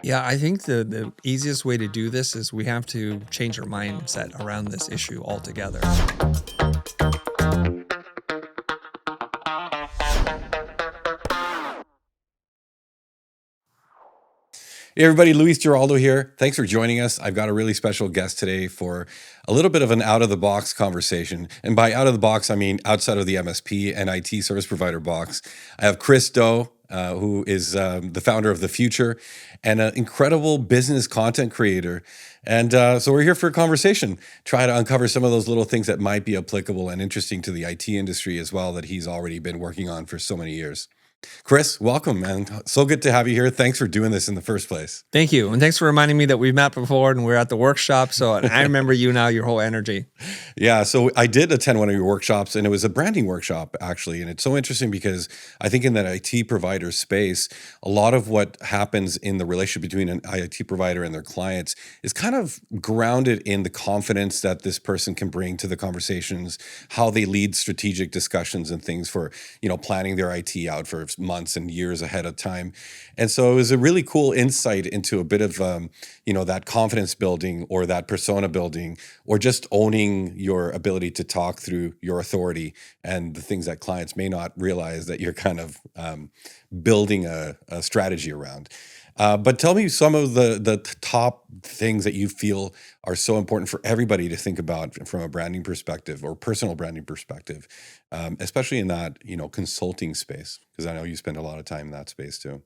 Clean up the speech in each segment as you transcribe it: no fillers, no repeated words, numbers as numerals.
Yeah, I think the easiest way to do this is we have to change our mindset around this issue altogether. Hey everybody, Luis Giraldo here. Thanks for joining us. I've got a really special guest today for a little bit of an out of the box conversation. And by out of the box, I mean outside of the MSP and IT service provider box. I have Chris Do, who is the founder of the Futur and an incredible business content creator. And so we're here for a conversation, try to uncover some of those little things that might be applicable and interesting to the IT industry as well that he's already been working on for so many years. Chris, welcome, man. So good to have you here. Thanks for doing this in the first place. Thank you. And thanks for reminding me that we've met before and we're at the workshop. So I remember you now, your whole energy. Yeah, so I did attend one of your workshops, and it was a branding workshop, actually. And it's so interesting because I think in that IT provider space, a lot of what happens in the relationship between an IT provider and their clients is kind of grounded in the confidence that this person can bring to the conversations, how they lead strategic discussions and things for, planning their IT out for months and years ahead of time. And so it was a really cool insight into a bit of, that confidence building or that persona building or just owning your ability to talk through your authority and the things that clients may not realize that you're kind of building a strategy around. But tell me some of the top things that you feel are so important for everybody to think about from a branding perspective or personal branding perspective, especially in that consulting space, because I know you spend a lot of time in that space too.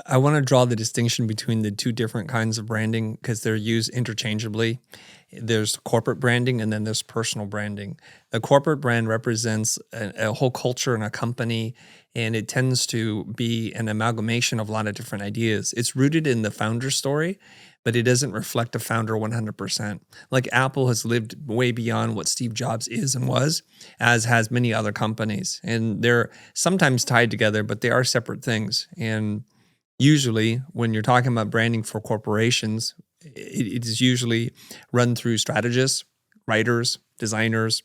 I want to draw the distinction between the two different kinds of branding because they're used interchangeably. There's corporate branding and then there's personal branding. The corporate brand represents a whole culture and a company, and it tends to be an amalgamation of a lot of different ideas. It's rooted in the founder story, but it doesn't reflect a founder 100%. Like Apple has lived way beyond what Steve Jobs is and was, as has many other companies. And they're sometimes tied together, but they are separate things. And usually, when you're talking about branding for corporations, it is usually run through strategists, writers, designers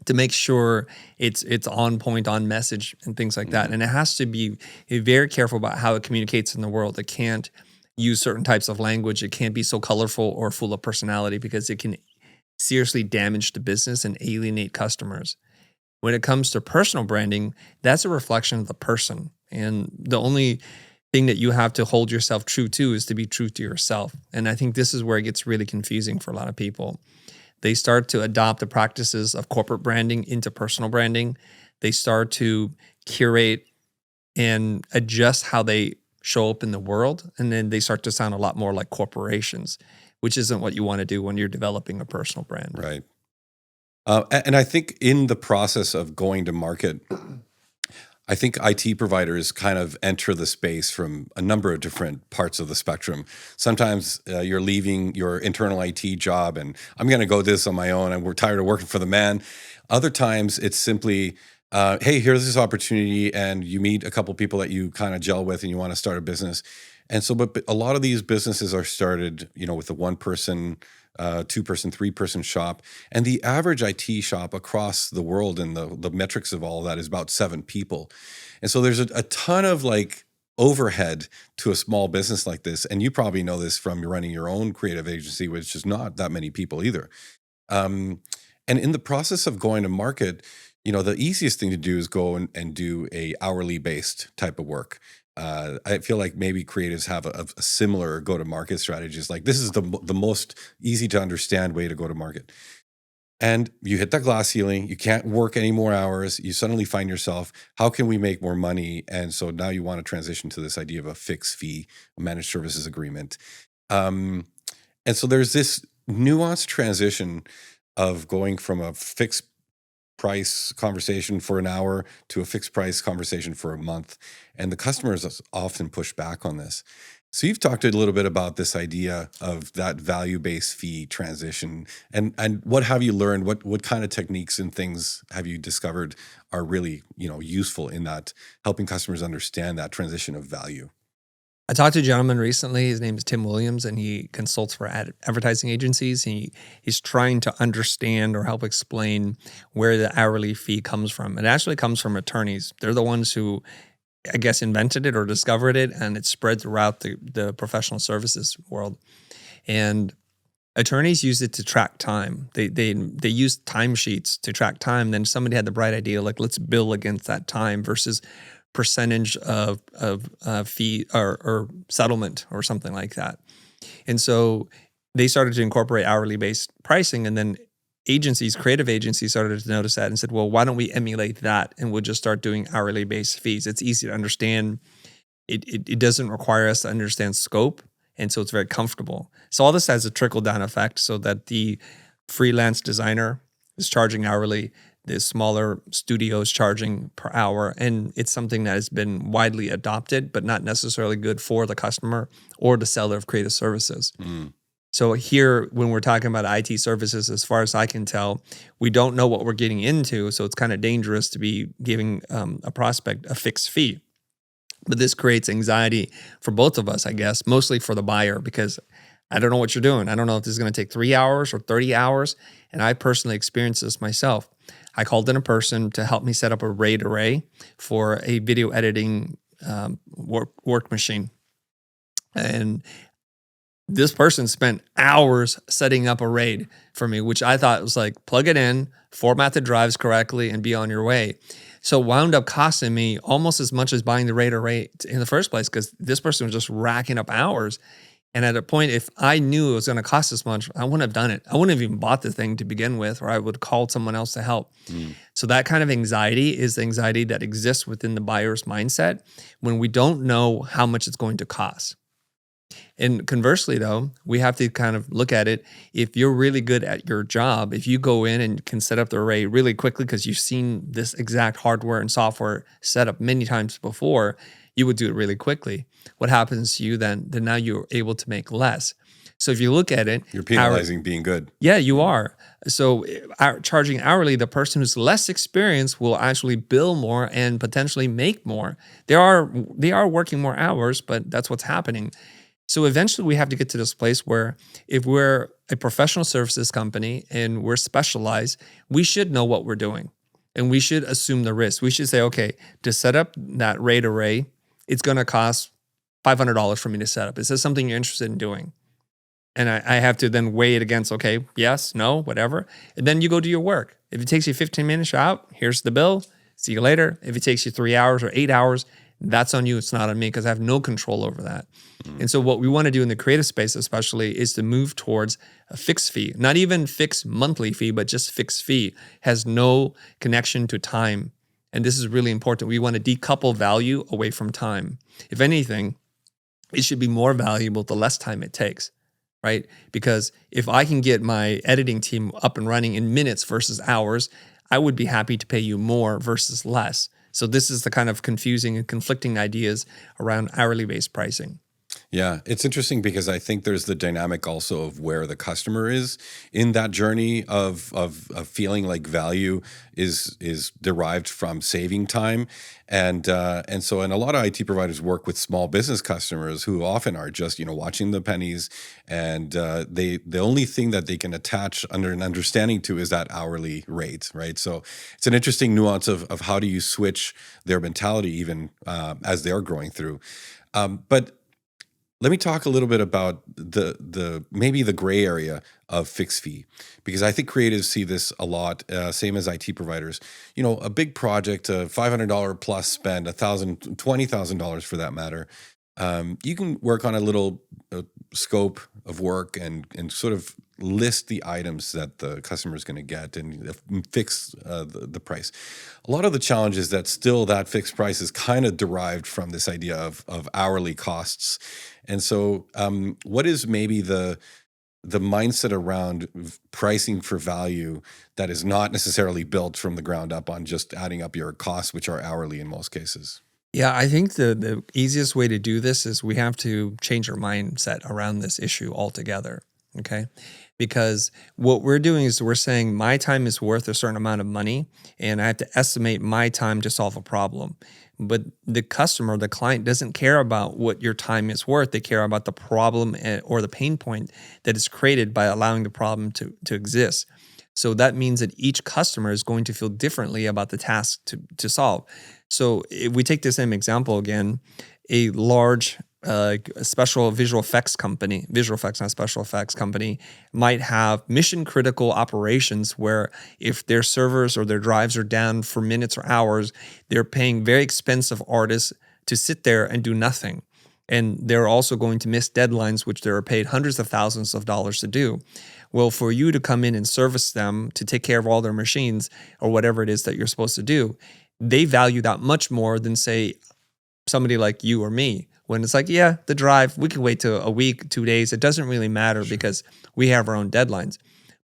to make sure it's on point, on message, and things like that. And it has to be very careful about how it communicates in the world. It can't use certain types of language. It can't be so colorful or full of personality because it can seriously damage the business and alienate customers. When it comes to personal branding, that's a reflection of the person. And the only thing that you have to hold yourself true to is to be true to yourself. And I think this is where it gets really confusing for a lot of people. They start to adopt the practices of corporate branding into personal branding. They start to curate and adjust how they show up in the world. And then they start to sound a lot more like corporations, which isn't what you want to do when you're developing a personal brand. Right. And I think in the process of going to market, I think IT providers kind of enter the space from a number of different parts of the spectrum. Sometimes you're leaving your internal IT job and I'm going to go this on my own and we're tired of working for the man. Other times it's simply, hey, here's this opportunity and you meet a couple people that you kind of gel with and you want to start a business. And so, but a lot of these businesses are started, with a one person, two person, three-person shop. And the average IT shop across the world and the metrics of all of that is about 7 people. And so there's a ton of like overhead to a small business like this. And you probably know this from running your own creative agency, which is not that many people either. And in the process of going to market, the easiest thing to do is go and do a hourly based type of work. I feel like maybe creatives have a similar go to market strategies. Like this is the most easy to understand way to go to market. And you hit that glass ceiling, you can't work any more hours. You suddenly find yourself, how can we make more money? And so now you want to transition to this idea of a fixed fee, a managed services agreement. Um, and so there's this nuanced transition of going from a fixed price conversation for an hour to a fixed price conversation for a month. And the customers often push back on this. So you've talked a little bit about this idea of that value-based fee transition and what have you learned? What kind of techniques and things have you discovered are really, useful in that helping customers understand that transition of value? I talked to a gentleman recently. His name is Tim Williams, and he consults for advertising agencies. He's trying to understand or help explain where the hourly fee comes from. It actually comes from attorneys. They're the ones who I guess, invented it or discovered it, and it spread throughout the professional services world. And attorneys use it to track time. They use timesheets to track time. Then somebody had the bright idea, like, let's bill against that time versus percentage of fee or settlement or something like that. And so they started to incorporate hourly based pricing, and then creative agencies started to notice that and said, well, why don't we emulate that and we'll just start doing hourly based fees? It's easy to understand. It doesn't require us to understand scope. And so it's very comfortable. So all this has a trickle down effect so that the freelance designer is charging hourly, the smaller studios charging per hour. And it's something that has been widely adopted, but not necessarily good for the customer or the seller of creative services. So here, when we're talking about IT services, as far as I can tell, we don't know what we're getting into. So it's kind of dangerous to be giving a prospect a fixed fee. But this creates anxiety for both of us, I guess, mostly for the buyer, because I don't know what you're doing. I don't know if this is going to take 3 hours or 30 hours. And I personally experienced this myself. I called in a person to help me set up a RAID array for a video editing work machine. And this person spent hours setting up a RAID for me, which I thought was like, plug it in, format the drives correctly, and be on your way. So it wound up costing me almost as much as buying the RAID array in the first place, because this person was just racking up hours. And at a point, if I knew it was going to cost this much, I wouldn't have done it. I wouldn't have even bought the thing to begin with, or I would have called someone else to help. So that kind of anxiety is the anxiety that exists within the buyer's mindset when we don't know how much it's going to cost. And conversely, though, we have to kind of look at it. If you're really good at your job, if you go in and can set up the array really quickly because you've seen this exact hardware and software set up many times before, you would do it really quickly. What happens to you then now you're able to make less. So if you look at it, You're penalizing being good. Yeah, you are. So charging hourly, the person who's less experienced will actually bill more and potentially make more. They are working more hours, but that's what's happening. So eventually we have to get to this place where if we're a professional services company and we're specialized, we should know what we're doing and we should assume the risk. We should say, okay, to set up that RAID array, it's going to cost $500 for me to set up. Is this something you're interested in doing? And I have to then weigh it against, okay, yes, no, whatever. And then you go do your work. If it takes you 15 minutes, you're out. Here's the bill. See you later. If it takes you 3 hours or 8 hours, that's on you. It's not on me because I have no control over that. And so what we want to do in the creative space especially is to move towards a fixed fee, not even fixed monthly fee, but just fixed fee, has no connection to time. And this is really important. We want to decouple value away from time. If anything, it should be more valuable the less time it takes, right? Because if I can get my editing team up and running in minutes versus hours, I would be happy to pay you more versus less. So this is the kind of confusing and conflicting ideas around hourly based pricing. Yeah, it's interesting because I think there's the dynamic also of where the customer is in that journey of feeling like value is derived from saving time, and so a lot of IT providers work with small business customers who often are just watching the pennies, and the only thing that they can attach under an understanding to is that hourly rate, right? So it's an interesting nuance of how do you switch their mentality even as they're growing through, but. Let me talk a little bit about the maybe the gray area of fixed fee, because I think creatives see this a lot, same as IT providers. A big project, a $500 plus spend, $20,000 for that matter. You can work on a little scope of work and sort of list the items that the customer is going to get and fix the price. A lot of the challenge is that still that fixed price is kind of derived from this idea of hourly costs. And so what is maybe the mindset around pricing for value that is not necessarily built from the ground up on just adding up your costs, which are hourly in most cases? Yeah, I think the easiest way to do this is we have to change our mindset around this issue altogether, okay? Because what we're doing is we're saying my time is worth a certain amount of money, and I have to estimate my time to solve a problem. But the customer, the client, doesn't care about what your time is worth. They care about the problem or the pain point that is created by allowing the problem to exist. So that means that each customer is going to feel differently about the task to solve. So if we take the same example again, a large special visual effects company, visual effects, not special effects company, might have mission critical operations where if their servers or their drives are down for minutes or hours, they're paying very expensive artists to sit there and do nothing. And they're also going to miss deadlines, which they're paid hundreds of thousands of dollars to do. Well, for you to come in and service them, to take care of all their machines or whatever it is that you're supposed to do, they value that much more than, say, somebody like you or me. When it's like, yeah, the drive, we can wait till a week, 2 days. It doesn't really matter because we have our own deadlines.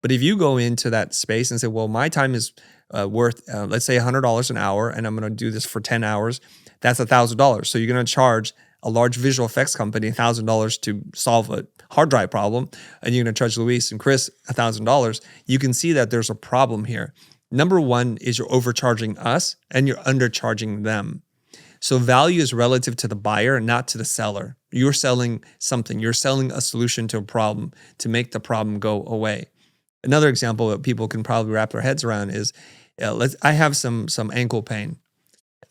But if you go into that space and say, well, my time is worth, let's say $100 an hour, and I'm going to do this for 10 hours, that's $1,000. So you're going to charge a large visual effects company $1,000 to solve a hard drive problem, and you're going to charge Luis and Chris $1,000. You can see that there's a problem here. Number one is you're overcharging us and you're undercharging them. So value is relative to the buyer, not to the seller. You're selling something. You're selling a solution to a problem to make the problem go away. Another example that people can probably wrap their heads around is, I have some ankle pain.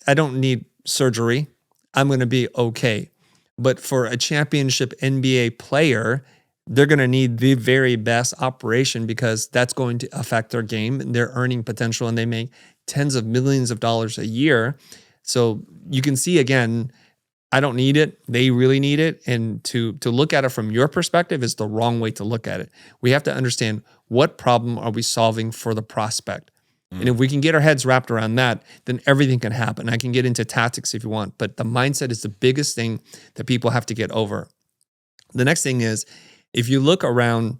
I don't need surgery. I'm going to be okay. But for a championship NBA player, they're going to need the very best operation because that's going to affect their game and their earning potential, and they make tens of millions of dollars a year. So you can see, again, I don't need it. They really need it. And to look at it from your perspective is the wrong way to look at it. We have to understand, what problem are we solving for the prospect? And if we can get our heads wrapped around that, then everything can happen. I can get into tactics if you want, but the mindset is the biggest thing that people have to get over. The next thing is, if you look around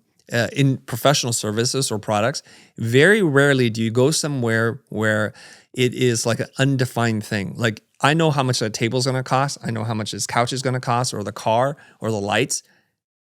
in professional services or products, very rarely do you go somewhere where it is like an undefined thing. Like, I know how much that table is going to cost. I know how much this couch is going to cost, or the car, or the lights,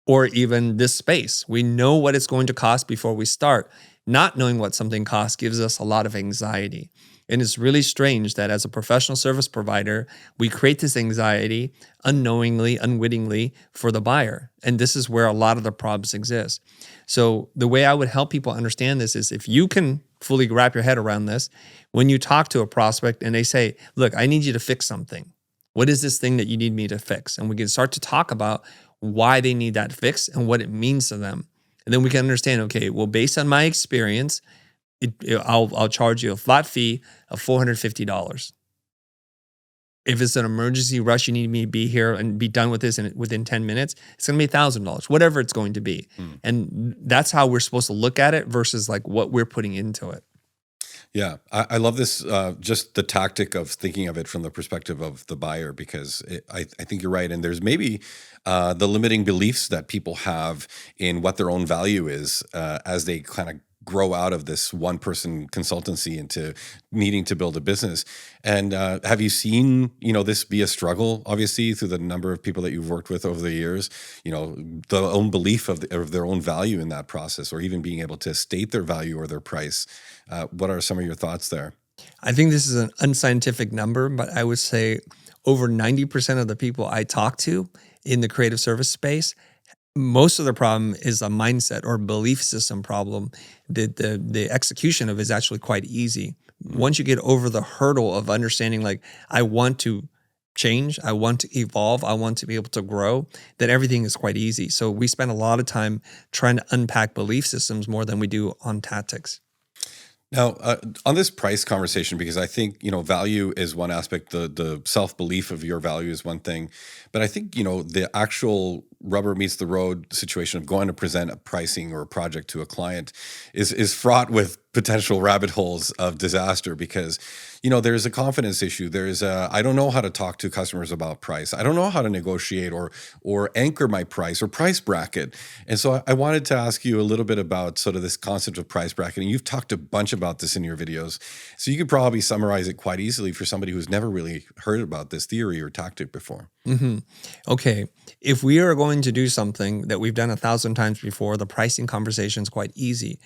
or even this space. We know what it's going to cost before we start. Not knowing what something costs gives us a lot of anxiety. And it's really strange that as a professional service provider, we create this anxiety unknowingly, unwittingly for the buyer. And this is where a lot of the problems exist. So the way I would help people understand this is, if you can fully wrap your head around this, when you talk to a prospect and they say, look, I need you to fix something. What is this thing that you need me to fix? And we can start to talk about why they need that fix and what it means to them. And then we can understand, okay, well, based on my experience, I'll charge you a flat fee of $450. If it's an emergency rush, you need me to be here and be done with this within 10 minutes, it's going to be $1,000, whatever it's going to be. And that's how we're supposed to look at it versus like what we're putting into it. Yeah, I love this, just the tactic of thinking of it from the perspective of the buyer, because I think you're right. And there's maybe the limiting beliefs that people have in what their own value is as they kind of grow out of this one-person consultancy into needing to build a business. And have you seen, this be a struggle, obviously, through the number of people that you've worked with over the years, the own belief of their own value in that process, or even being able to state their value or their price? What are some of your thoughts there? I think this is an unscientific number, but I would say over 90% of the people I talk to in the creative service space, most of the problem is a mindset or belief system problem. The execution of it is actually quite easy. Once you get over the hurdle of understanding, like, I want to change, I want to evolve, I want to be able to grow, then everything is quite easy. So we spend a lot of time trying to unpack belief systems more than we do on tactics. Now, on this price conversation, because I think, value is one aspect, the self-belief of your value is one thing, but I think, the actual rubber meets the road situation of going to present a pricing or a project to a client is fraught with potential rabbit holes of disaster, because, there's a confidence issue. I don't know how to talk to customers about price. I don't know how to negotiate or anchor my price or price bracket. And so I wanted to ask you a little bit about sort of this concept of price bracketing. You've talked a bunch about this in your videos, so you could probably summarize it quite easily for somebody who's never really heard about this theory or tactic before. Okay. If we are going to do something that we've done 1,000 times before, the pricing conversation is quite easy.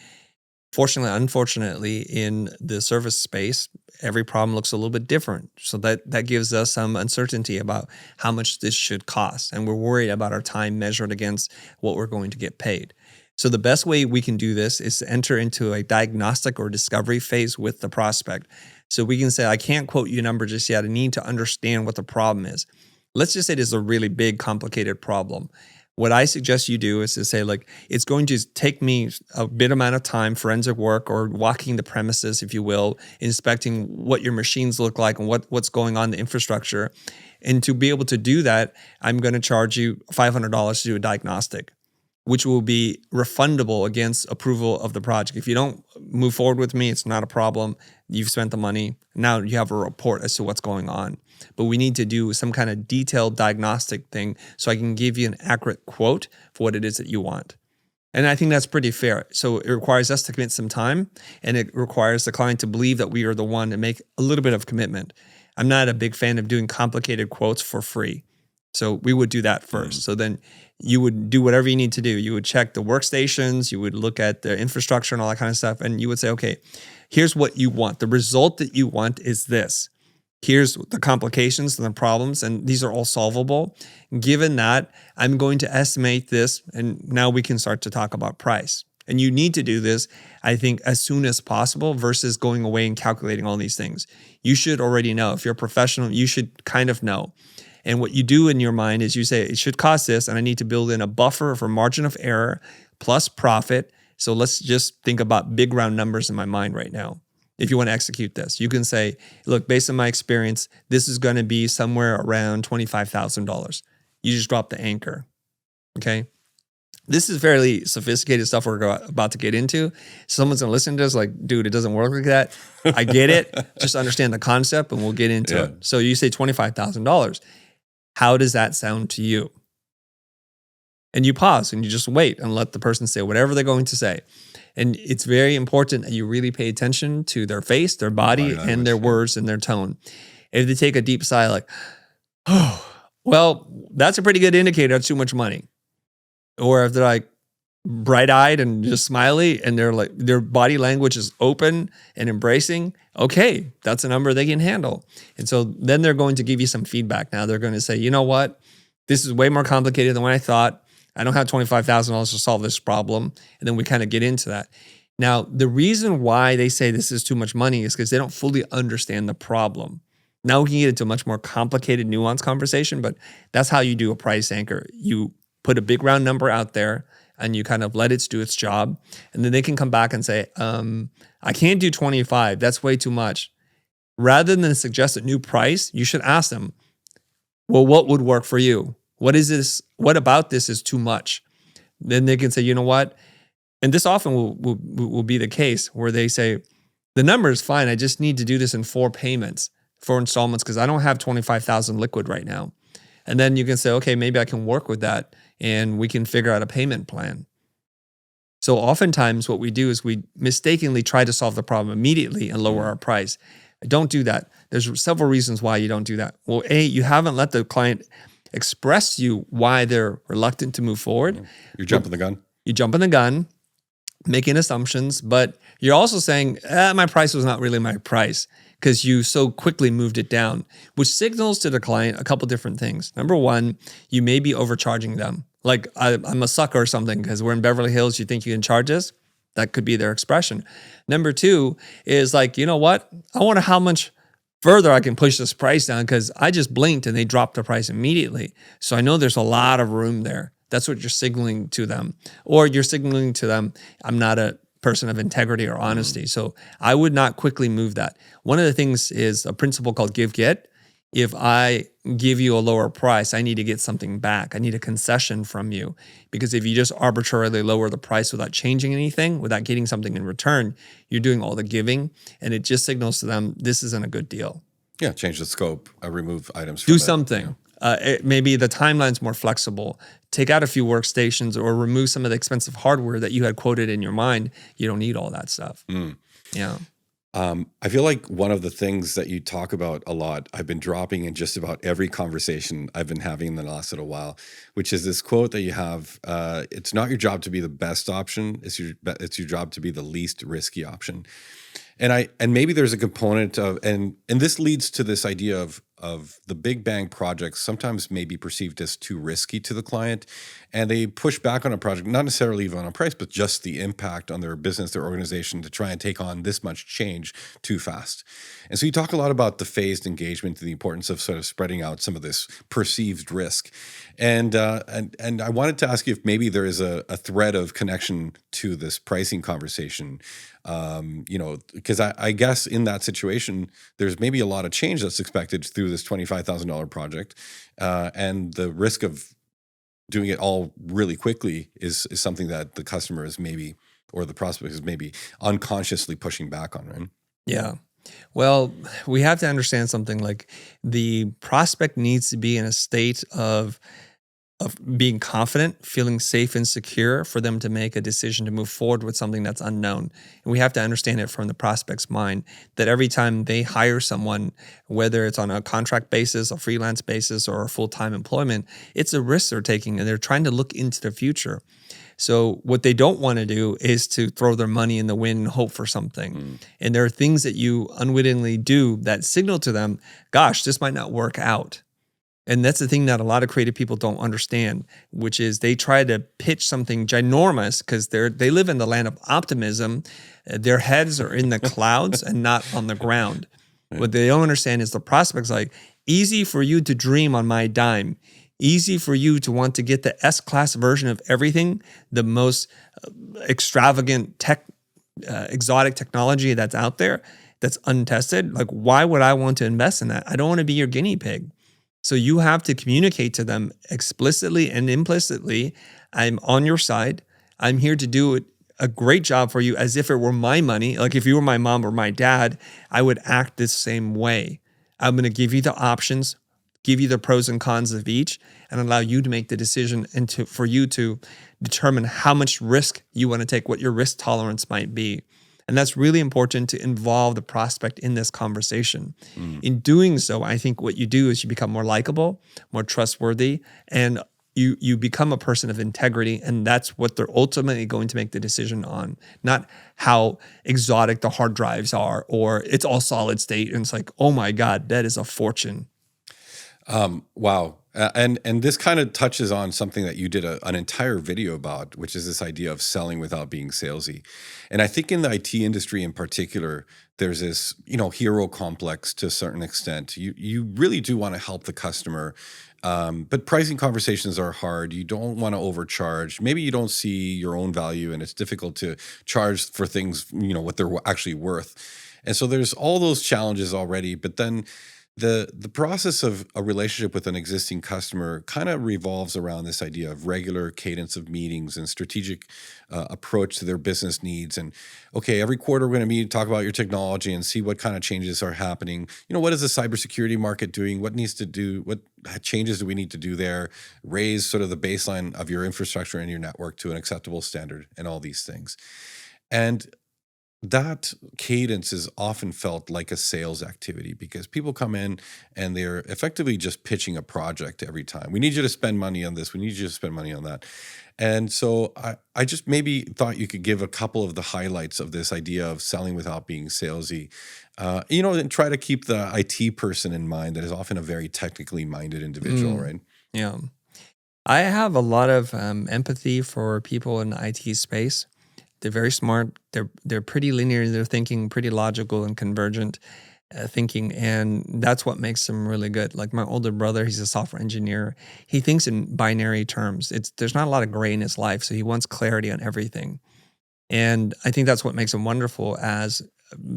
Fortunately, unfortunately, in the service space, every problem looks a little bit different. So that gives us some uncertainty about how much this should cost. And we're worried about our time measured against what we're going to get paid. So the best way we can do this is to enter into a diagnostic or discovery phase with the prospect. So we can say, I can't quote you a number just yet. I need to understand what the problem is. Let's just say this is a really big, complicated problem. What I suggest you do is to say, like, it's going to take me a bit amount of time, forensic work, or walking the premises, if you will, inspecting what your machines look like and what's going on in the infrastructure. And to be able to do that, I'm going to charge you $500 to do a diagnostic, which will be refundable against approval of the project. If you don't move forward with me, it's not a problem. You've spent the money. Now you have a report as to what's going on. But we need to do some kind of detailed diagnostic thing so I can give you an accurate quote for what it is that you want. And I think that's pretty fair. So it requires us to commit some time, and it requires the client to believe that we are the one to make a little bit of commitment. I'm not a big fan of doing complicated quotes for free. So we would do that first. So then you would do whatever you need to do. You would check the workstations, you would look at the infrastructure and all that kind of stuff. And you would say, okay, here's what you want. The result that you want is this. Here's the complications and the problems, and these are all solvable. Given that, I'm going to estimate this, and now we can start to talk about price. And you need to do this, I think, as soon as possible versus going away and calculating all these things. You should already know. If you're a professional, you should kind of know. And what you do in your mind is you say, it should cost this, and I need to build in a buffer for margin of error plus profit. So let's just think about big round numbers in my mind right now. If you want to execute this, you can say, look, based on my experience, this is going to be somewhere around $25,000. You just drop the anchor. Okay. This is fairly sophisticated stuff we're about to get into. Someone's going to listen to this like, dude, it doesn't work like that. I get it. Just understand the concept and we'll get into it. So you say $25,000. How does that sound to you? And you pause and you just wait and let the person say whatever they're going to say. And it's very important that you really pay attention to their face, their body, and their words and their tone. If they take a deep sigh like, oh, well, that's a pretty good indicator of too much money. Or if they're like bright-eyed and just smiley and they're like, their body language is open and embracing, okay, that's a number they can handle. And so then they're going to give you some feedback. Now they're going to say, you know what? This is way more complicated than what I thought. I don't have $25,000 to solve this problem. And then we kind of get into that. Now, the reason why they say this is too much money is because they don't fully understand the problem. Now we can get into a much more complicated, nuanced conversation, but that's how you do a price anchor. You put a big round number out there and you kind of let it do its job. And then they can come back and say, I can't do 25. That's way too much. Rather than suggest a new price, you should ask them, well, what would work for you? What is this? What about this is too much? Then they can say, you know what? And this often will be the case where they say, the number is fine. I just need to do this in 4 payments, 4 installments, because I don't have 25,000 liquid right now. And then you can say, okay, maybe I can work with that and we can figure out a payment plan. So oftentimes what we do is we mistakenly try to solve the problem immediately and lower our price. Don't do that. There's several reasons why you don't do that. Well, A, you haven't let the client express to you why they're reluctant to move forward. You're jumping the gun. You jump in the gun, making assumptions, but you're also saying, my price was not really my price because you so quickly moved it down, which signals to the client a couple different things. Number one, you may be overcharging them. Like, I'm a sucker or something because we're in Beverly Hills, you think you can charge us? That could be their expression. Number two is like, you know what? I wonder how much further I can push this price down because I just blinked and they dropped the price immediately. So I know there's a lot of room there. That's what you're signaling to them. Or you're signaling to them, I'm not a person of integrity or honesty. So I would not quickly move that. One of the things is a principle called give-get. If I give you a lower price, I need to get something back. I need a concession from you. Because if you just arbitrarily lower the price without changing anything, without getting something in return, you're doing all the giving. And it just signals to them, this isn't a good deal. Yeah, change the scope, remove items from Do it. something. Maybe the timeline's more flexible. Take out a few workstations or remove some of the expensive hardware that you had quoted in your mind. You don't need all that stuff. Yeah. I feel like one of the things that you talk about a lot, I've been dropping in just about every conversation I've been having in the last little while, which is this quote that you have, it's not your job to be the best option, it's your job to be the least risky option. And maybe there's a component of, and this leads to this idea of the big bang projects sometimes may be perceived as too risky to the client, and they push back on a project, not necessarily even on a price, but just the impact on their business, their organization, to try and take on this much change too fast. And so you talk a lot about the phased engagement and the importance of sort of spreading out some of this perceived risk. And I wanted to ask you if maybe there is a thread of connection to this pricing conversation. Because I guess in that situation, there's maybe a lot of change that's expected through this $25,000 project, and the risk of doing it all really quickly is something that the customer is maybe, or the prospect is maybe unconsciously pushing back on, right? Yeah. Well, we have to understand something like the prospect needs to be in a state of being confident, feeling safe and secure for them to make a decision to move forward with something that's unknown. And we have to understand it from the prospect's mind that every time they hire someone, whether it's on a contract basis, a freelance basis, or a full-time employment, it's a risk they're taking and they're trying to look into the future. So what they don't want to do is to throw their money in the wind and hope for something. And there are things that you unwittingly do that signal to them, gosh, this might not work out. And that's the thing that a lot of creative people don't understand, which is they try to pitch something ginormous because they live in the land of optimism. Their heads are in the clouds and not on the ground. Right. What they don't understand is the prospect's like, easy for you to dream on my dime. Easy for you to want to get the S-class version of everything, the most extravagant exotic technology that's out there that's untested. Like, why would I want to invest in that? I don't want to be your guinea pig. So you have to communicate to them explicitly and implicitly, I'm on your side. I'm here to do a great job for you as if it were my money. Like if you were my mom or my dad, I would act the same way. I'm going to give you the options, give you the pros and cons of each, and allow you to make the decision and for you to determine how much risk you want to take, what your risk tolerance might be. And that's really important to involve the prospect in this conversation. In doing so, I think what you do is you become more likable, more trustworthy, and you become a person of integrity. And that's what they're ultimately going to make the decision on, not how exotic the hard drives are or it's all solid state. And it's like, oh my God, that is a fortune. Wow. And this kind of touches on something that you did an entire video about, which is this idea of selling without being salesy. And I think in the IT industry in particular, there's this, hero complex to a certain extent. You really do want to help the customer, but pricing conversations are hard. You don't want to overcharge. Maybe you don't see your own value, and it's difficult to charge for things, what they're actually worth. And so there's all those challenges already, but then the process of a relationship with an existing customer kind of revolves around this idea of regular cadence of meetings and strategic approach to their business needs. And okay, every quarter we're going to meet, talk about your technology, and see what kind of changes are happening. What is the cybersecurity market doing? What needs to do? What changes do we need to do there? Raise sort of the baseline of your infrastructure and your network to an acceptable standard, and all these things. And that cadence is often felt like a sales activity because people come in and they're effectively just pitching a project every time. We need you to spend money on this. We need you to spend money on that. And so I just maybe thought you could give a couple of the highlights of this idea of selling without being salesy, and try to keep the IT person in mind that is often a very technically minded individual, right? Yeah. I have a lot of empathy for people in the IT space. They're very smart. They're pretty linear in their thinking, pretty logical and convergent thinking, and that's what makes them really good. Like my older brother, he's a software engineer. He thinks in binary terms. There's not a lot of gray in his life, so he wants clarity on everything. And I think that's what makes them wonderful as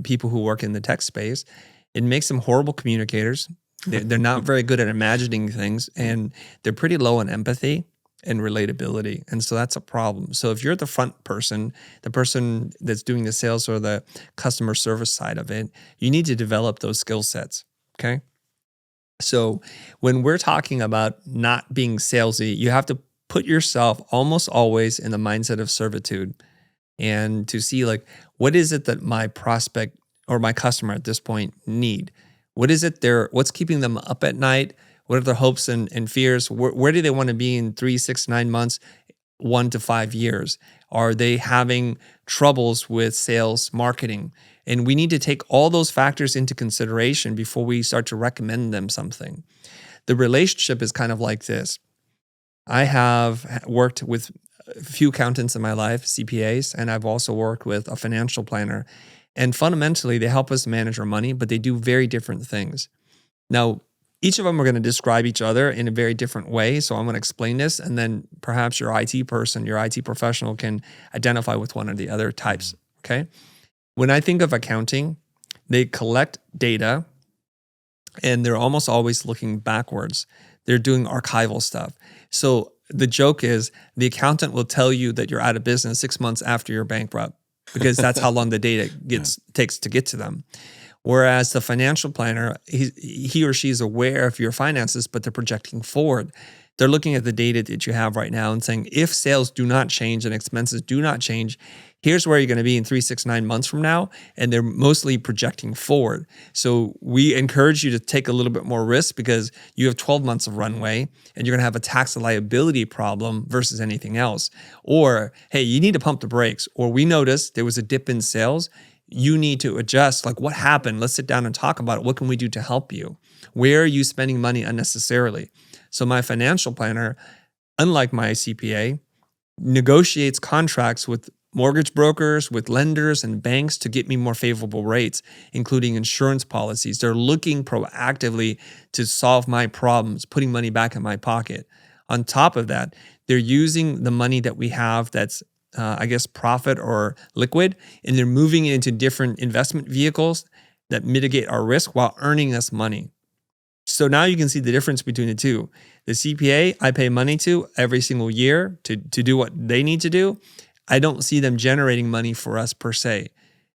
people who work in the tech space. It makes them horrible communicators. They're not very good at imagining things, and they're pretty low on empathy and relatability. And so that's a problem. So if you're the front person, the person that's doing the sales or the customer service side of it, you need to develop those skill sets. Okay. So when we're talking about not being salesy, you have to put yourself almost always in the mindset of servitude and to see like, what is it that my prospect or my customer at this point need? What is it what's keeping them up at night? What are their hopes and fears? Where do they want to be in 3, 6, 9 months? 1 to 5 years? Are they having troubles with sales, marketing? And we need to take all those factors into consideration before we start to recommend them something. The relationship is kind of like this. I have worked with a few accountants in my life, CPAs, and I've also worked with a financial planner. And fundamentally, they help us manage our money, but they do very different things. Now, each of them are going to describe each other in a very different way. So I'm going to explain this, and then perhaps your IT person, your IT professional can identify with one of the other types. Okay. When I think of accounting, they collect data and they're almost always looking backwards. They're doing archival stuff. So the joke is the accountant will tell you that you're out of business 6 months after you're bankrupt because that's how long the data takes to get to them. Whereas the financial planner, he or she is aware of your finances, but they're projecting forward. They're looking at the data that you have right now and saying, if sales do not change and expenses do not change, here's where you're going to be in 3, 6, 9 months from now. And they're mostly projecting forward. So we encourage you to take a little bit more risk because you have 12 months of runway and you're going to have a tax liability problem versus anything else. Or, hey, you need to pump the brakes. Or we noticed there was a dip in sales. You need to adjust. Like, what happened? Let's sit down and talk about it. What can we do to help you? Where are you spending money unnecessarily? So my financial planner, unlike my CPA, negotiates contracts with mortgage brokers, with lenders and banks to get me more favorable rates, including insurance policies. They're looking proactively to solve my problems, putting money back in my pocket. On top of that, they're using the money that we have that's profit or liquid, and they're moving it into different investment vehicles that mitigate our risk while earning us money. So now you can see the difference between the two. The CPA, I pay money to every single year to do what they need to do. I don't see them generating money for us per se.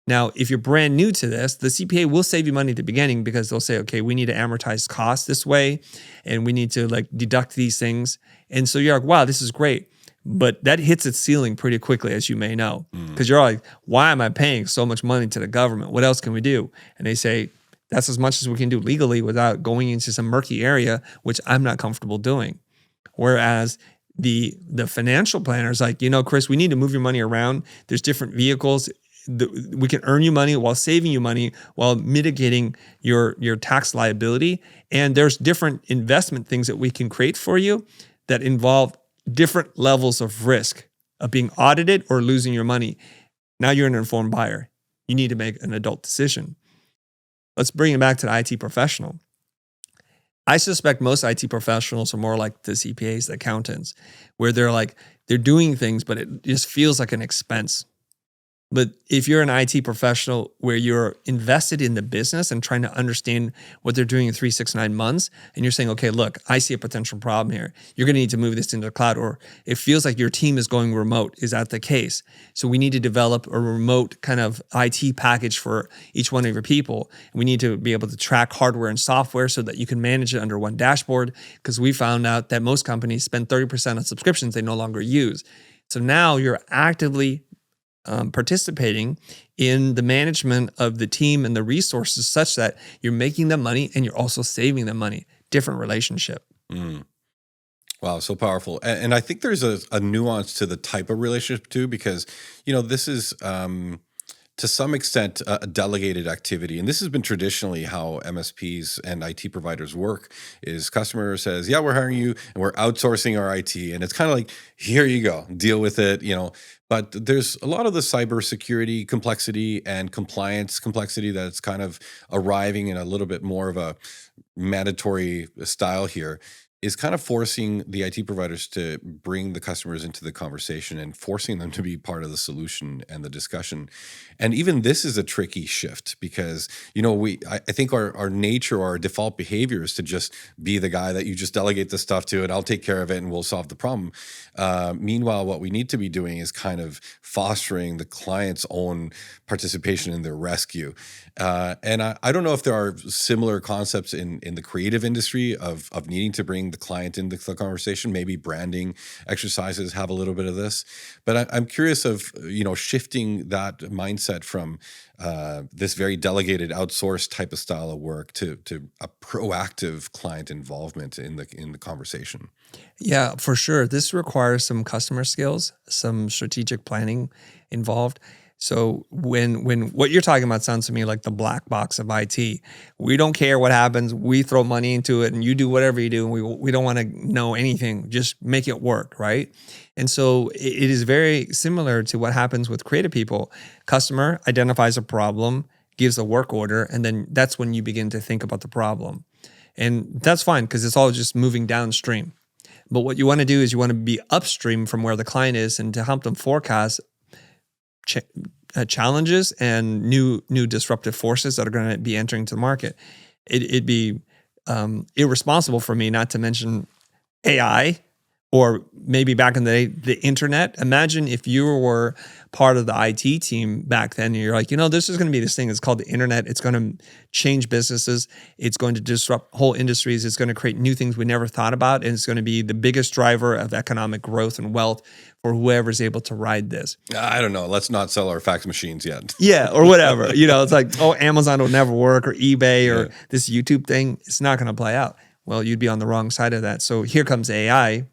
Now, if you're brand new to this, the CPA will save you money at the beginning because they'll say, okay, we need to amortize costs this way, and we need to deduct these things. And so you're like, wow, this is great. But that hits its ceiling pretty quickly, as you may know, because you're like, why am I paying so much money to the government? What else can we do? And they say, that's as much as we can do legally without going into some murky area, which I'm not comfortable doing. Whereas the financial planner is like, Chris, we need to move your money around. There's different vehicles. We can earn you money while saving you money while mitigating your tax liability. And there's different investment things that we can create for you that involve different levels of risk of being audited or losing your money. Now you're an informed buyer. You need to make an adult decision. Let's bring it back to the IT professional. I suspect most IT professionals are more like the CPAs, the accountants, where they're doing things, but it just feels like an expense. But if you're an IT professional where you're invested in the business and trying to understand what they're doing in 3, 6, 9 months, and you're saying, okay, look, I see a potential problem here. You're going to need to move this into the cloud, or it feels like your team is going remote. Is that the case? So we need to develop a remote kind of IT package for each one of your people. We need to be able to track hardware and software so that you can manage it under one dashboard, because we found out that most companies spend 30% on subscriptions they no longer use. So now you're actively participating in the management of the team and the resources such that you're making them money and you're also saving them money. Different relationship. Wow, so powerful. And I think there's a nuance to the type of relationship too, because, this is to some extent a delegated activity. And this has been traditionally how MSPs and IT providers work is customer says, yeah, we're hiring you and we're outsourcing our IT. And it's kind of like, here you go, deal with it, But there's a lot of the cybersecurity complexity and compliance complexity that's kind of arriving in a little bit more of a mandatory style here, is kind of forcing the IT providers to bring the customers into the conversation and forcing them to be part of the solution and the discussion. And even this is a tricky shift because, I think our nature, our default behavior is to just be the guy that you just delegate the stuff to and I'll take care of it and we'll solve the problem. Meanwhile, what we need to be doing is kind of fostering the client's own participation in their rescue. And I don't know if there are similar concepts in the creative industry of needing to bring the client into the conversation. Maybe branding exercises have a little bit of this, but I'm curious of shifting that mindset from this very delegated, outsourced type of style of work to a proactive client involvement in the conversation. Yeah, for sure. This requires some customer skills, some strategic planning involved. So when what you're talking about sounds to me like the black box of IT. We don't care what happens. We throw money into it, and you do whatever you do. And we don't want to know anything. Just make it work, right? And so it is very similar to what happens with creative people. Customer identifies a problem, gives a work order, and then that's when you begin to think about the problem. And that's fine because it's all just moving downstream. But what you want to do is you want to be upstream from where the client is and to help them forecast ch- challenges and new disruptive forces that are going to be entering to the market. It'd be irresponsible for me not to mention AI, or maybe back in the day, the internet. Imagine if you were part of the IT team back then, and you're like, this is going to be this thing. It's called the internet. It's going to change businesses. It's going to disrupt whole industries. It's going to create new things we never thought about. And it's going to be the biggest driver of economic growth and wealth for whoever's able to ride this. I don't know. Let's not sell our fax machines yet. Yeah, or whatever. It's like, Amazon will never work, or eBay, or this YouTube thing. It's not going to play out. Well, you'd be on the wrong side of that. So here comes AI.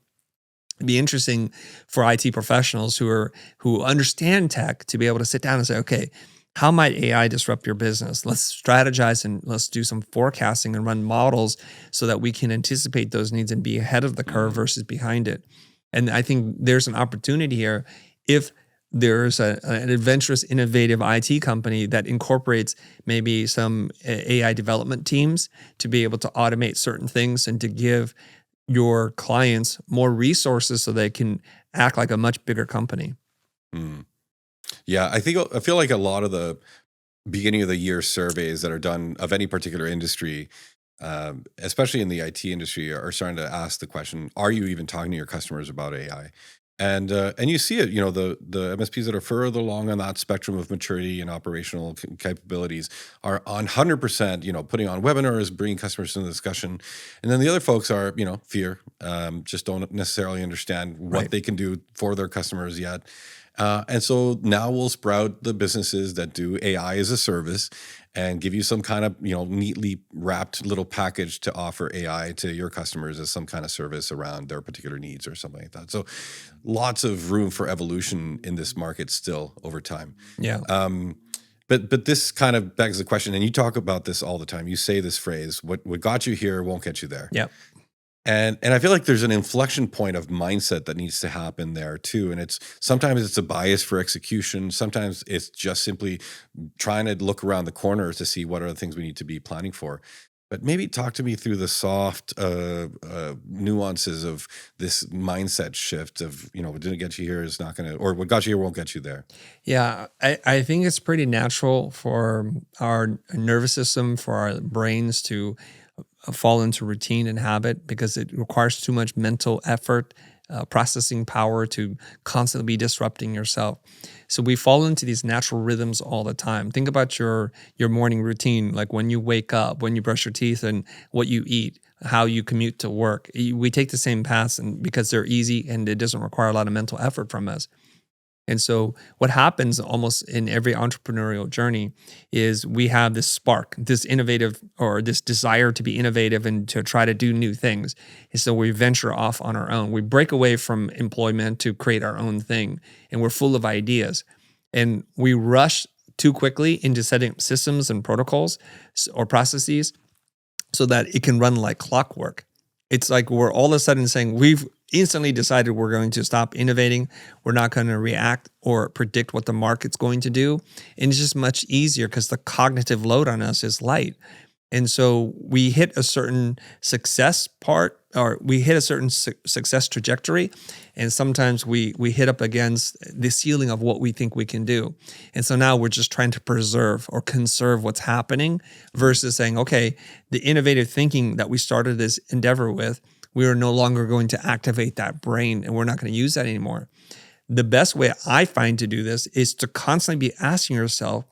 It'd be interesting for IT professionals who understand tech to be able to sit down and say, okay, how might AI disrupt your business? Let's strategize and let's do some forecasting and run models so that we can anticipate those needs and be ahead of the curve versus behind it. And I think there's an opportunity here if there's an adventurous, innovative IT company that incorporates maybe some AI development teams to be able to automate certain things and to give your clients more resources so they can act like a much bigger company. Mm. Yeah, I feel like a lot of the beginning of the year surveys that are done of any particular industry, especially in the IT industry, are starting to ask the question: are you even talking to your customers about AI? And you see it, the MSPs that are further along on that spectrum of maturity and operational capabilities are on 100%, putting on webinars, bringing customers into the discussion. And then the other folks are, fear, just don't necessarily understand what they can do for their customers yet. And so now we'll sprout the businesses that do AI as a service and give you some kind of, neatly wrapped little package to offer AI to your customers as some kind of service around their particular needs or something like that. So lots of room for evolution in this market still over time. Yeah. But this kind of begs the question, and you talk about this all the time. You say this phrase, what got you here won't get you there. Yeah. And I feel like there's an inflection point of mindset that needs to happen there too. And sometimes it's a bias for execution. Sometimes it's just simply trying to look around the corner to see what are the things we need to be planning for. But maybe talk to me through the soft nuances of this mindset shift of, what didn't get you here is not going to, or what got you here won't get you there. Yeah, I think it's pretty natural for our nervous system, for our brains to fall into routine and habit because it requires too much mental effort, processing power to constantly be disrupting yourself. So we fall into these natural rhythms all the time. Think about your morning routine, like when you wake up, when you brush your teeth, and what you eat, how you commute to work. We take the same paths and because they're easy and it doesn't require a lot of mental effort from us. And so what happens almost in every entrepreneurial journey is we have this spark, this innovative or this desire to be innovative and to try to do new things. And so we venture off on our own. We break away from employment to create our own thing. And we're full of ideas. And we rush too quickly into setting up systems and protocols or processes so that it can run like clockwork. It's like we're all of a sudden saying we've instantly decided we're going to stop innovating. We're not going to react or predict what the market's going to do. And it's just much easier because the cognitive load on us is light. And so we hit a certain success part, or we hit a certain success trajectory. And sometimes we hit up against the ceiling of what we think we can do. And so now we're just trying to preserve or conserve what's happening versus saying, okay, the innovative thinking that we started this endeavor with, we are no longer going to activate that brain and we're not going to use that anymore. The best way I find to do this is to constantly be asking yourself,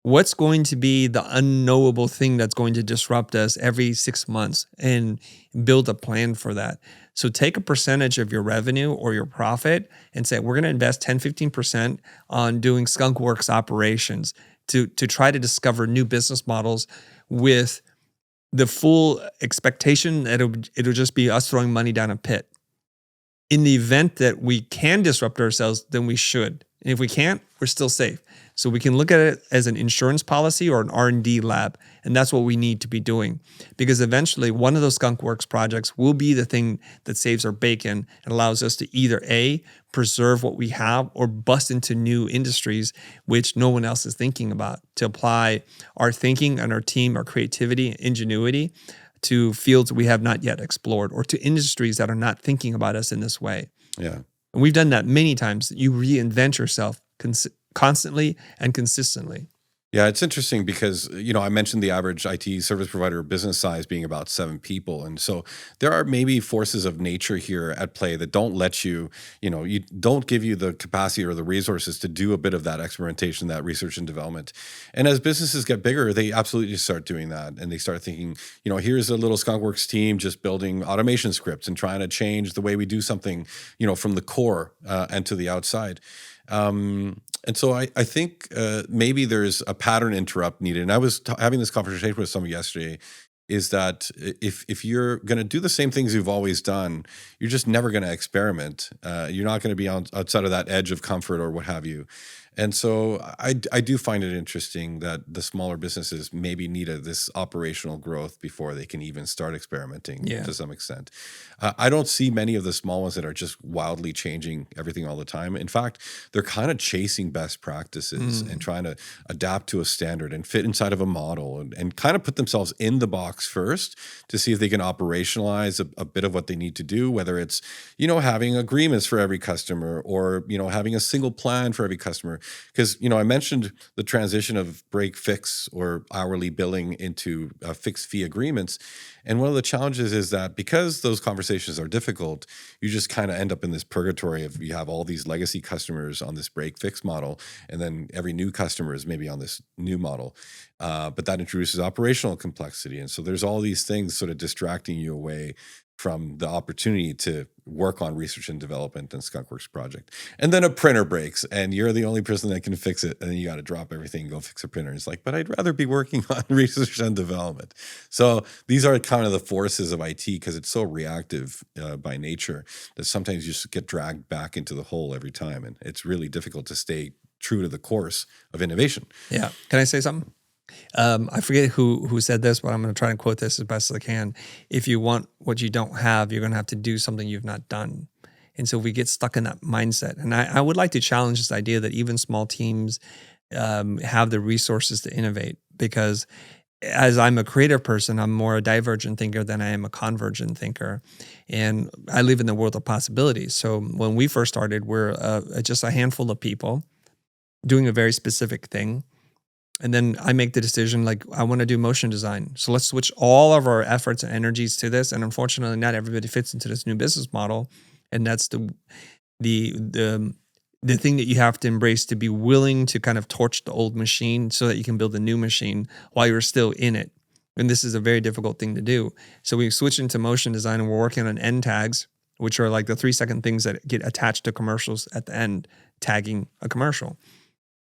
What's going to be the unknowable thing that's going to disrupt us every 6 months, and build a plan for that. So take a percentage of your revenue or your profit and say, we're going to invest 10, 15% on doing skunkworks operations to try to discover new business models with the full expectation that it'll just be us throwing money down a pit. In the event that we can disrupt ourselves, then we should. And if we can't, we're still safe. So we can look at it as an insurance policy or an R&D lab, and that's what we need to be doing. Because eventually, one of those skunkworks projects will be the thing that saves our bacon and allows us to either A, preserve what we have, or bust into new industries which no one else is thinking about, to apply our thinking and our team, our creativity, and ingenuity to fields we have not yet explored, or to industries that are not thinking about us in this way. Yeah. And we've done that many times. You reinvent yourself constantly and consistently. Yeah, it's interesting because, I mentioned the average IT service provider business size being about 7 people. And so there are maybe forces of nature here at play that don't let you, you don't give you the capacity or the resources to do a bit of that experimentation, that research and development. And as businesses get bigger, they absolutely start doing that. And they start thinking, here's a little Skunkworks team just building automation scripts and trying to change the way we do something, from the core and to the outside. And so I think maybe there's a pattern interrupt needed. And I was having this conversation with someone yesterday, is that if you're going to do the same things you've always done, you're just never going to experiment. You're not going to be outside of that edge of comfort or what have you. And so I do find it interesting that the smaller businesses maybe need this operational growth before they can even start experimenting to some extent. I don't see many of the small ones that are just wildly changing everything all the time. In fact, they're kind of chasing best practices and trying to adapt to a standard and fit inside of a model and kind of put themselves in the box first to see if they can operationalize a bit of what they need to do, whether it's, having agreements for every customer or, having a single plan for every customer. Because, I mentioned the transition of break fix or hourly billing into fixed fee agreements. And one of the challenges is that because those conversations are difficult, you just kind of end up in this purgatory of you have all these legacy customers on this break fix model, and then every new customer is maybe on this new model. But that introduces operational complexity. And so there's all these things sort of distracting you away from the opportunity to work on research and development and Skunkworks project. And then a printer breaks and you're the only person that can fix it. And then you got to drop everything and go fix a printer. It's like, but I'd rather be working on research and development. So these are kind of the forces of IT because it's so reactive by nature that sometimes you just get dragged back into the hole every time. And it's really difficult to stay true to the course of innovation. Yeah. Can I say something? I forget who said this, but I'm going to try and quote this as best as I can. If you want what you don't have, you're going to have to do something you've not done. And so we get stuck in that mindset. And I would like to challenge this idea that even small teams have the resources to innovate, because as I'm a creative person, I'm more a divergent thinker than I am a convergent thinker. And I live in the world of possibilities. So when we first started, we're just a handful of people doing a very specific thing. And then I make the decision, like, I want to do motion design. So let's switch all of our efforts and energies to this. And unfortunately, not everybody fits into this new business model. And that's the thing that you have to embrace, to be willing to kind of torch the old machine so that you can build a new machine while you're still in it. And this is a very difficult thing to do. So we switched into motion design and we're working on end tags, which are like the 3-second things that get attached to commercials at the end, tagging a commercial.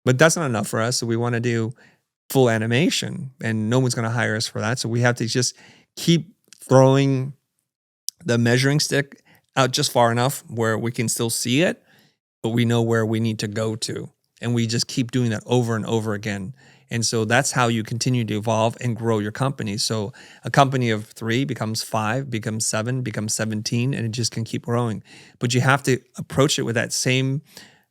But that's not enough for us. So we want to do full animation, and no one's going to hire us for that. So we have to just keep throwing the measuring stick out just far enough where we can still see it, but we know where we need to go to. And we just keep doing that over and over again. And so that's how you continue to evolve and grow your company. So a company of 3 becomes 5, becomes 7, becomes 17, and it just can keep growing. But you have to approach it with that same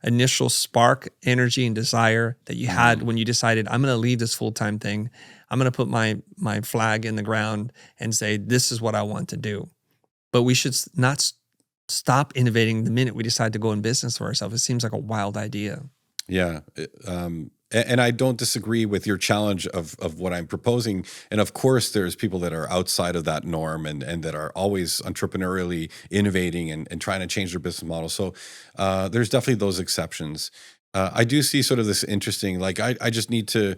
initial spark, energy, and desire that you had when you decided, I'm going to leave this full-time thing. I'm going to put my flag in the ground and say, this is what I want to do. But we should not stop innovating the minute we decide to go in business for ourselves. It seems like a wild idea. Yeah. And I don't disagree with your challenge of what I'm proposing. And of course, there's people that are outside of that norm and that are always entrepreneurially innovating and trying to change their business model. So there's definitely those exceptions. I do see sort of this interesting, like I just need to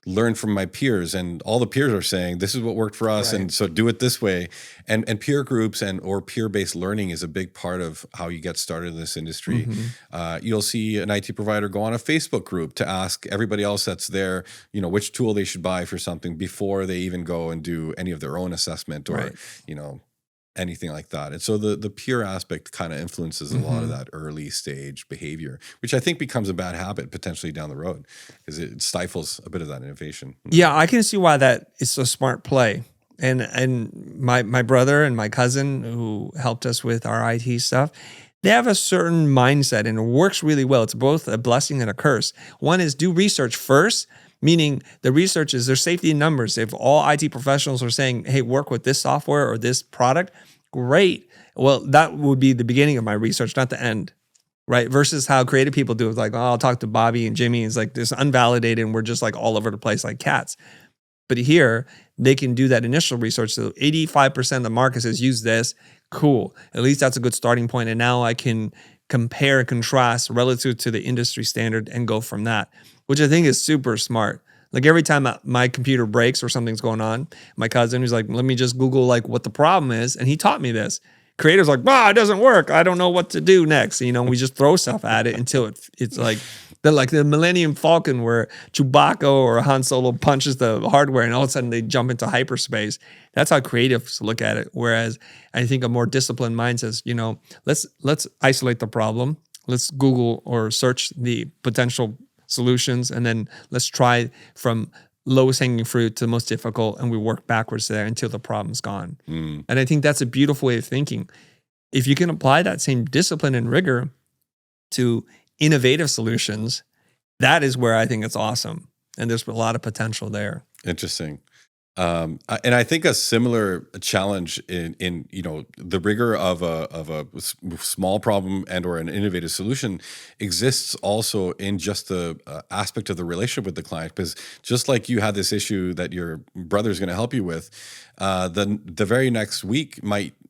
learn from my peers, and all the peers are saying this is what worked for us, Right. and so do it this way. And peer groups or peer-based learning is a big part of how you get started in this industry. Mhm. You'll see an IT provider go on a Facebook group to ask everybody else that's there, which tool they should buy for something before they even go and do any of their own assessment, or Right. anything like that. And so the peer aspect kind of influences a lot of Mhm. that early stage behavior, which I think becomes a bad habit potentially down the road, because it stifles a bit of that innovation. Yeah, I can see why that is a smart play. And my brother and my cousin who helped us with our IT stuff, they have a certain mindset and it works really well. It's both a blessing and a curse. One is do research first, meaning the research is there's safety in numbers. If all IT professionals are saying, hey, work with this software or this product, great. Well, that would be the beginning of my research, not the end. Right. Versus how creative people do it. Like, oh, I'll talk to Bobby and Jimmy. It's like this unvalidated and we're just like all over the place like cats. But here, they can do that initial research. So 85% of the market says use this. Cool. At least that's a good starting point. And now I can compare and contrast relative to the industry standard and go from that, which I think is super smart. Like every time my computer breaks or something's going on, my cousin who's like, let me just Google like what the problem is. And he taught me this. Creators like, it doesn't work. I don't know what to do next. We just throw stuff at it until it's like the Millennium Falcon where Chewbacca or Han Solo punches the hardware and all of a sudden they jump into hyperspace. That's how creatives look at it. Whereas I think a more disciplined mind says, let's isolate the problem. Let's Google or search the potential solutions, and then let's try from lowest hanging fruit to the most difficult, and we work backwards there until the problem's gone. And I think that's a beautiful way of thinking. If you can apply that same discipline and rigor to innovative solutions, that is where I think it's awesome. And there's a lot of potential there. Interesting. And I think a similar challenge in the rigor of a small problem and or an innovative solution exists also in just the aspect of the relationship with the client. Because just like you had this issue that your brother's going to help you with, then the very next week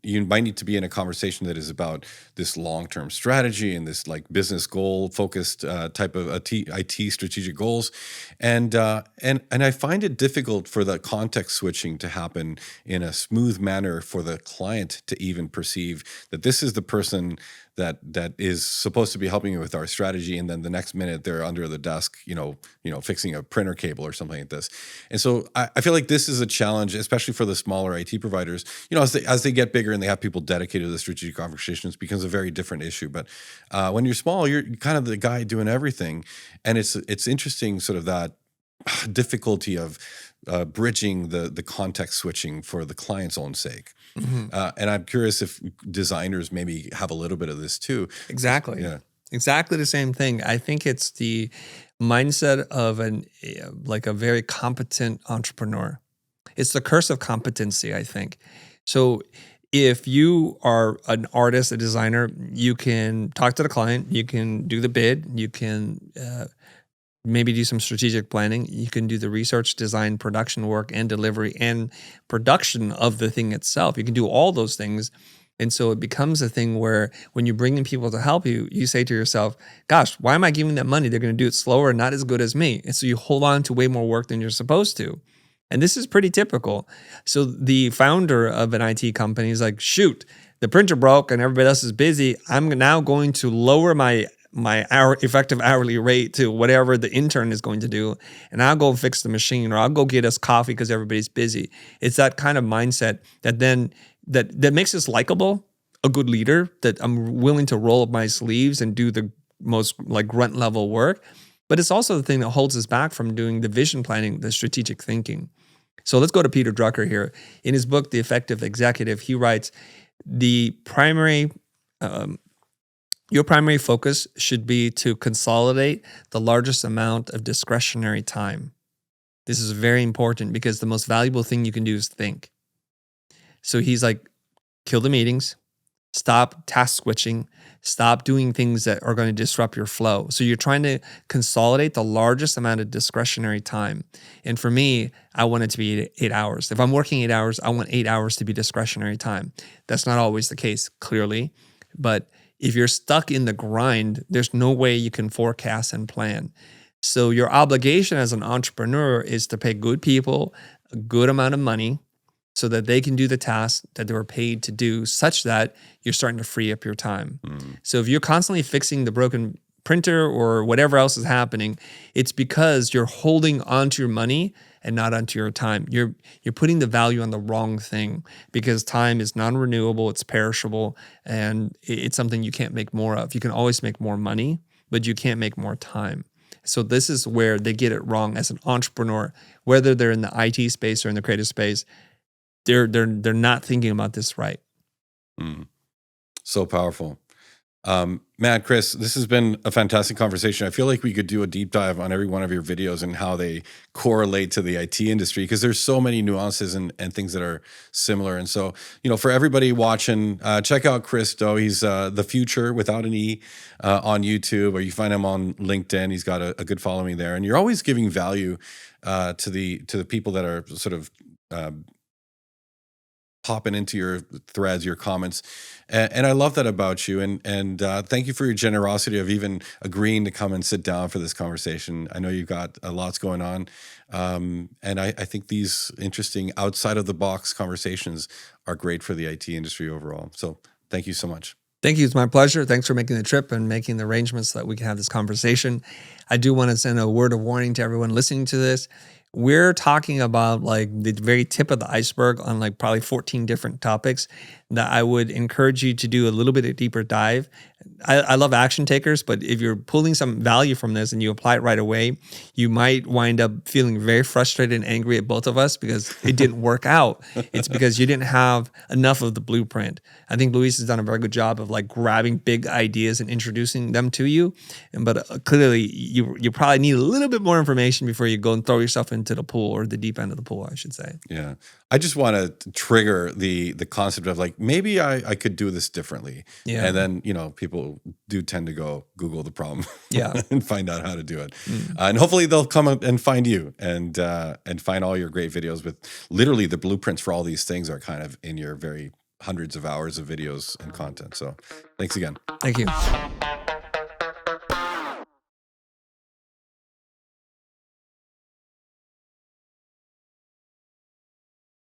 you might need to be in a conversation that is about this long-term strategy and this like business goal focused type of IT strategic goals, and I find it difficult for the context switching to happen in a smooth manner for the client to even perceive that this is the person that is supposed to be helping you with our strategy, and then the next minute they're under the desk, fixing a printer cable or something like this. And so I feel like this is a challenge, especially for the smaller IT providers. As they get bigger and they have people dedicated to the strategic conversations, it becomes a very different issue. But when you're small, you're kind of the guy doing everything, and it's interesting, sort of that difficulty of bridging the context switching for the client's own sake. And I'm curious if designers maybe have a little bit of this too. Exactly. Yeah. Exactly the same thing. I think it's the mindset of a very competent entrepreneur. It's the curse of competency, I think. So if you are an artist, a designer, you can talk to the client, you can do the bid, you can maybe do some strategic planning, you can do the research, design, production work, and delivery and production of the thing itself. You can do all those things. And so it becomes a thing where when you bring in people to help you, you say to yourself, gosh, why am I giving them money? They're going to do it slower and not as good as me. And so you hold on to way more work than you're supposed to. And this is pretty typical. So the founder of an IT company is like, shoot, the printer broke and everybody else is busy. I'm now going to lower my effective hourly rate to whatever the intern is going to do, and I'll go fix the machine, or I'll go get us coffee because everybody's busy. It's that kind of mindset that then that makes us likable, a good leader, that I'm willing to roll up my sleeves and do the most like grunt level work. But it's also the thing that holds us back from doing the vision planning, the strategic thinking. So let's go to Peter Drucker here. In his book, The Effective Executive, he writes, your primary focus should be to consolidate the largest amount of discretionary time. This is very important because the most valuable thing you can do is think. So he's like, kill the meetings, stop task switching, stop doing things that are going to disrupt your flow. So you're trying to consolidate the largest amount of discretionary time. And for me, I want it to be 8 hours. If I'm working 8 hours, I want 8 hours to be discretionary time. That's not always the case, clearly, but if you're stuck in the grind, there's no way you can forecast and plan. So your obligation as an entrepreneur is to pay good people a good amount of money so that they can do the tasks that they were paid to do, such that you're starting to free up your time. So if you're constantly fixing the broken printer or whatever else is happening, it's because you're holding onto your money and not onto your time. You're putting the value on the wrong thing, because time is non-renewable, it's perishable, and it's something you can't make more of. You can always make more money, but you can't make more time. So this is where they get it wrong as an entrepreneur, whether they're in the IT space or in the creative space. They're not thinking about this right. So powerful. Man, Chris, this has been a fantastic conversation. I feel like we could do a deep dive on every one of your videos and how they correlate to the IT industry, because there's so many nuances and things that are similar. And so, for everybody watching, check out Chris Doe. He's the Futur without an E on YouTube, or you find him on LinkedIn. He's got a good following there, and you're always giving value to the people that are sort of popping into your threads, your comments. And I love that about you. And thank you for your generosity of even agreeing to come and sit down for this conversation. I know you've got lots going on. And I think these interesting outside of the box conversations are great for the IT industry overall. So thank you so much. Thank you. It's my pleasure. Thanks for making the trip and making the arrangements so that we can have this conversation. I do want to send a word of warning to everyone listening to this. We're talking about like the very tip of the iceberg on like probably 14 different topics that I would encourage you to do a little bit of deeper dive. I love action takers, but if you're pulling some value from this and you apply it right away, you might wind up feeling very frustrated and angry at both of us because it didn't work out. It's because you didn't have enough of the blueprint. I think Luis has done a very good job of like grabbing big ideas and introducing them to you. But clearly you probably need a little bit more information before you go and throw yourself into the pool, or the deep end of the pool, I should say. Yeah. I just want to trigger the concept of like, maybe I could do this differently. Yeah. And then, people do tend to go Google the problem and find out how to do it. And hopefully they'll come up and find you and find all your great videos with literally the blueprints for all these things are kind of in your very hundreds of hours of videos and content. So thanks again. Thank you.